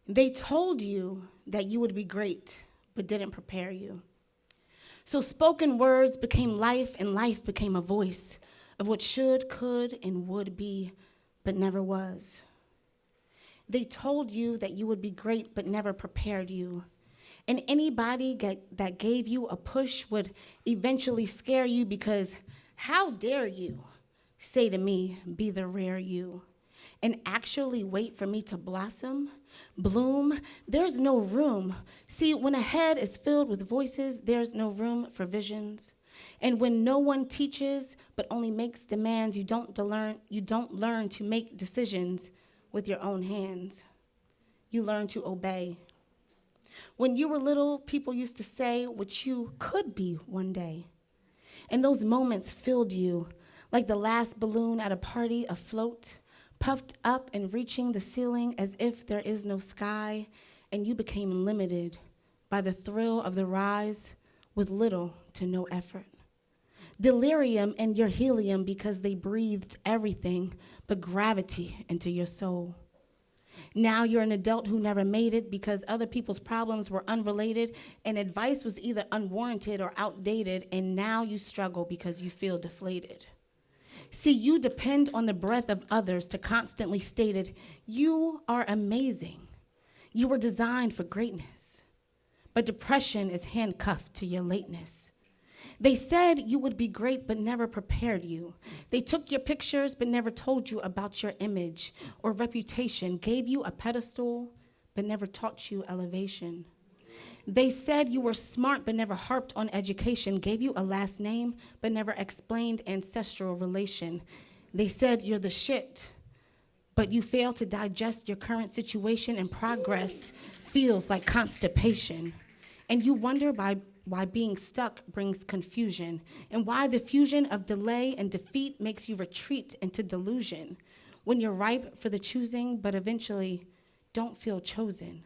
They told you that you would be great, but didn't prepare you. So spoken words became life, and life became a voice of what should, could, and would be, but never was. They told you that you would be great, but never prepared you. And anybody that gave you a push would eventually scare you, because how dare you say to me, be the rare you, and actually wait for me to blossom, bloom? There's no room. See, when a head is filled with voices, there's no room for visions. And when no one teaches but only makes demands, you don't learn to make decisions with your own hands. You learn to obey. When you were little, people used to say what you could be one day. And those moments filled you like the last balloon at a party afloat, puffed up and reaching the ceiling as if there is no sky, and you became limited by the thrill of the rise with little to no effort. Delirium and your helium, because they breathed everything but gravity into your soul. Now you're an adult who never made it because other people's problems were unrelated and advice was either unwarranted or outdated, and now you struggle because you feel deflated. See, you depend on the breath of others to constantly state it. You are amazing. You were designed for greatness. But depression is handcuffed to your lateness. They said you would be great, but never prepared you. They took your pictures, but never told you about your image or reputation, gave you a pedestal, but never taught you elevation. They said you were smart, but never harped on education, gave you a last name, but never explained ancestral relation. They said you're the shit, but you fail to digest your current situation, and progress feels like constipation. And you wonder why being stuck brings confusion, and why the fusion of delay and defeat makes you retreat into delusion when you're ripe for the choosing, but eventually don't feel chosen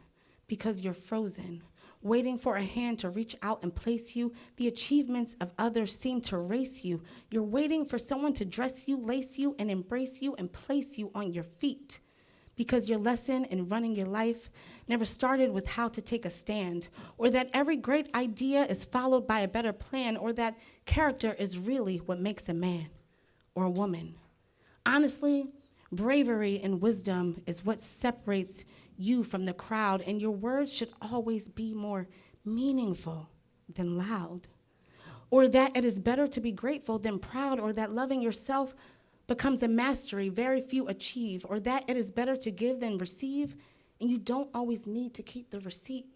because you're frozen, waiting for a hand to reach out and place you. The achievements of others seem to race you. You're waiting for someone to dress you, lace you, and embrace you and place you on your feet, because your lesson in running your life never started with how to take a stand, or that every great idea is followed by a better plan, or that character is really what makes a man or a woman. Honestly, bravery and wisdom is what separates you from the crowd, and your words should always be more meaningful than loud, or that it is better to be grateful than proud, or that loving yourself becomes a mastery very few achieve, or that it is better to give than receive, and you don't always need to keep the receipt.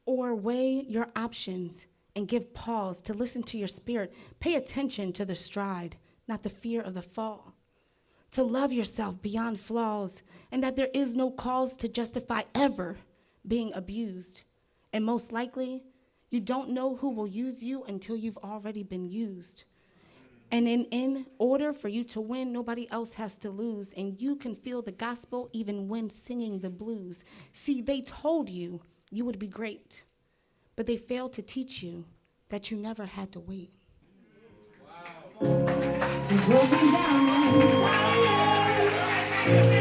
Or weigh your options and give pause to listen to your spirit. Pay attention to the stride, not the fear of the fall. To love yourself beyond flaws, and that there is no cause to justify ever being abused. And most likely, you don't know who will use you until you've already been used. And in order for you to win, nobody else has to lose, and you can feel the gospel even when singing the blues. See, they told you you would be great, but they failed to teach you that you never had to wait. Wow. Broken down and tired.